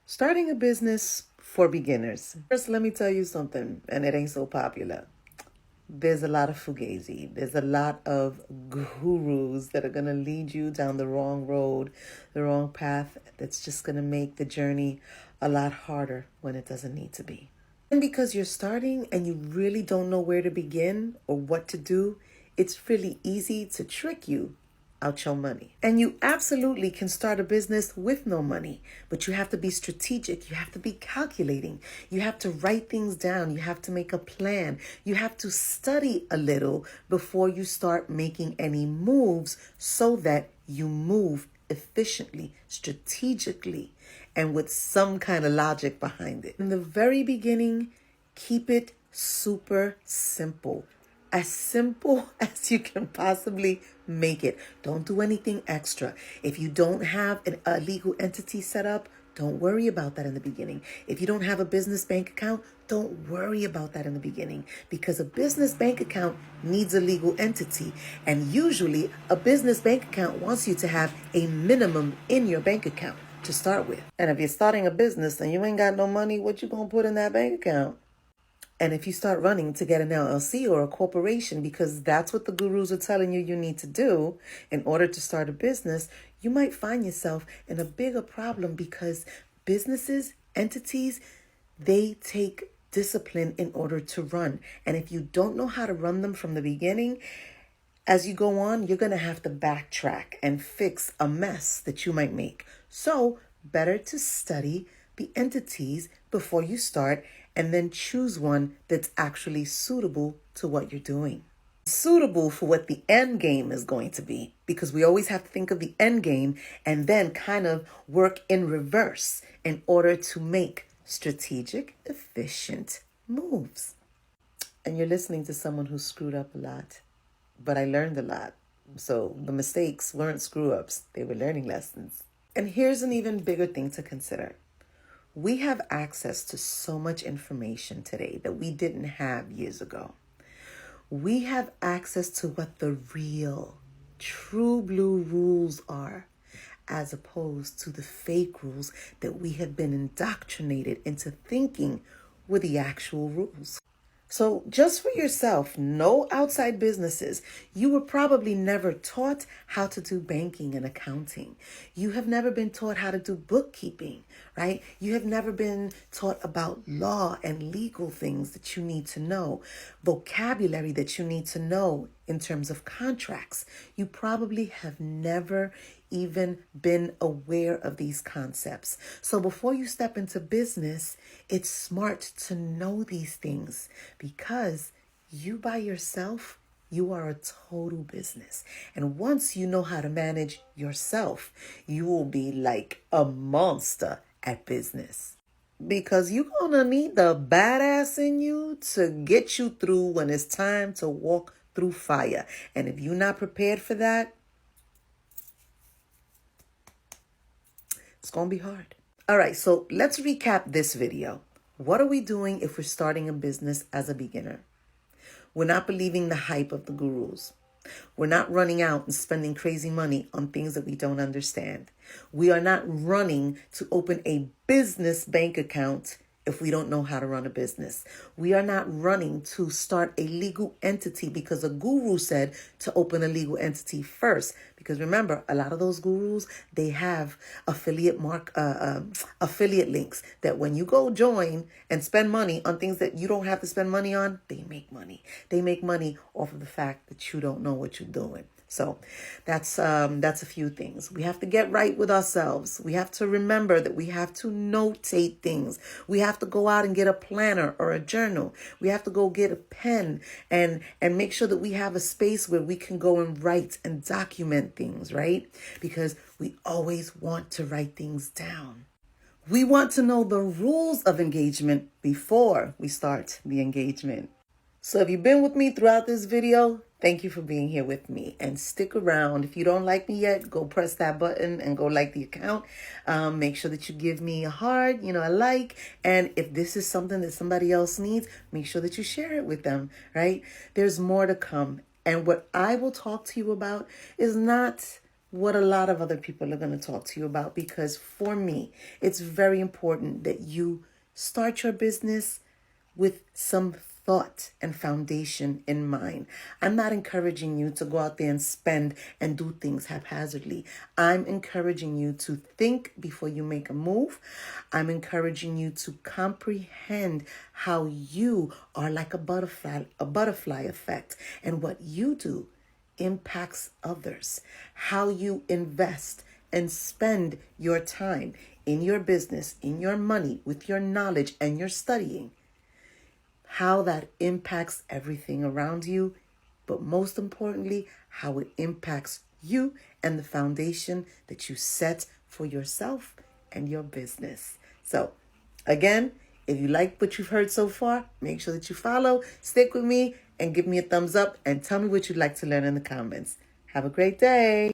Starting a business for beginners. First, let me tell you something, and it ain't so popular. There's a lot of fugazi. There's a lot of gurus that are going to lead you down the wrong road, the wrong path, that's just going to make the journey a lot harder when it doesn't need to be. And because you're starting and you really don't know where to begin or what to do, it's really easy to trick you out your money. And you absolutely can start a business with no money, but you have to be strategic. You have to be calculating. You have to write things down. You have to make a plan. You have to study a little before you start making any moves so that you move efficiently, strategically, and with some kind of logic behind it. In the very beginning, keep it super simple. As simple as you can possibly make it. Don't do anything extra. If you don't have a legal entity set up, don't worry about that in the beginning. If you don't have a business bank account, don't worry about that in the beginning, because a business bank account needs a legal entity. And usually a business bank account wants you to have a minimum in your bank account to start with. And if you're starting a business and you ain't got no money, what you gonna put in that bank account? And if you start running to get an LLC or a corporation, because that's what the gurus are telling you need to do in order to start a business, you might find yourself in a bigger problem, because businesses, entities, they take discipline in order to run. And if you don't know how to run them from the beginning, as you go on, you're going to have to backtrack and fix a mess that you might make. So better to study the entities before you start, and then choose one that's actually suitable to what you're doing. Suitable for what the end game is going to be, because we always have to think of the end game and then kind of work in reverse in order to make strategic, efficient moves. And you're listening to someone who screwed up a lot, but I learned a lot. So the mistakes weren't screw-ups, they were learning lessons. And here's an even bigger thing to consider. We have access to so much information today that we didn't have years ago. We have access to what the real, true blue rules are, as opposed to the fake rules that we have been indoctrinated into thinking were the actual rules. So just for yourself, no outside businesses. You were probably never taught how to do banking and accounting. You have never been taught how to do bookkeeping, right? You have never been taught about law and legal things that you need to know, vocabulary that you need to know in terms of contracts. You probably have never even been aware of these concepts. So before you step into business, it's smart to know these things, because you by yourself, you are a total business. And once you know how to manage yourself, you will be like a monster at business, because you're gonna need the badass in you to get you through when it's time to walk through fire. And if you're not prepared for that, it's going to be hard. All right, so let's recap this video. What are we doing if we're starting a business as a beginner? We're not believing the hype of the gurus. We're not running out and spending crazy money on things that we don't understand. We are not running to open a business bank account if we don't know how to run a business. We are not running to start a legal entity because a guru said to open a legal entity first. Because remember, a lot of those gurus, they have affiliate links that when you go join and spend money on things that you don't have to spend money on, they make money. They make money off of the fact that you don't know what you're doing. So that's a few things. We have to get right with ourselves. We have to remember that we have to notate things. We have to go out and get a planner or a journal. We have to go get a pen and make sure that we have a space where we can go and write and document things, right? Because we always want to write things down. We want to know the rules of engagement before we start the engagement. So if you've been with me throughout this video, thank you for being here with me, and stick around. If you don't like me yet, go press that button and go like the account. Make sure that you give me a heart, a like. And if this is something that somebody else needs, make sure that you share it with them, right? There's more to come. And what I will talk to you about is not what a lot of other people are going to talk to you about, because for me, it's very important that you start your business with some thought and foundation in mind. I'm not encouraging you to go out there and spend and do things haphazardly. I'm encouraging you to think before you make a move. I'm encouraging you to comprehend how you are like a butterfly effect, and what you do impacts others. How you invest and spend your time in your business, in your money, with your knowledge and your studying, how that impacts everything around you, but most importantly, how it impacts you and the foundation that you set for yourself and your business. So, again, if you like what you've heard so far, make sure that you follow, stick with me, and give me a thumbs up, and tell me what you'd like to learn in the comments. Have a great day.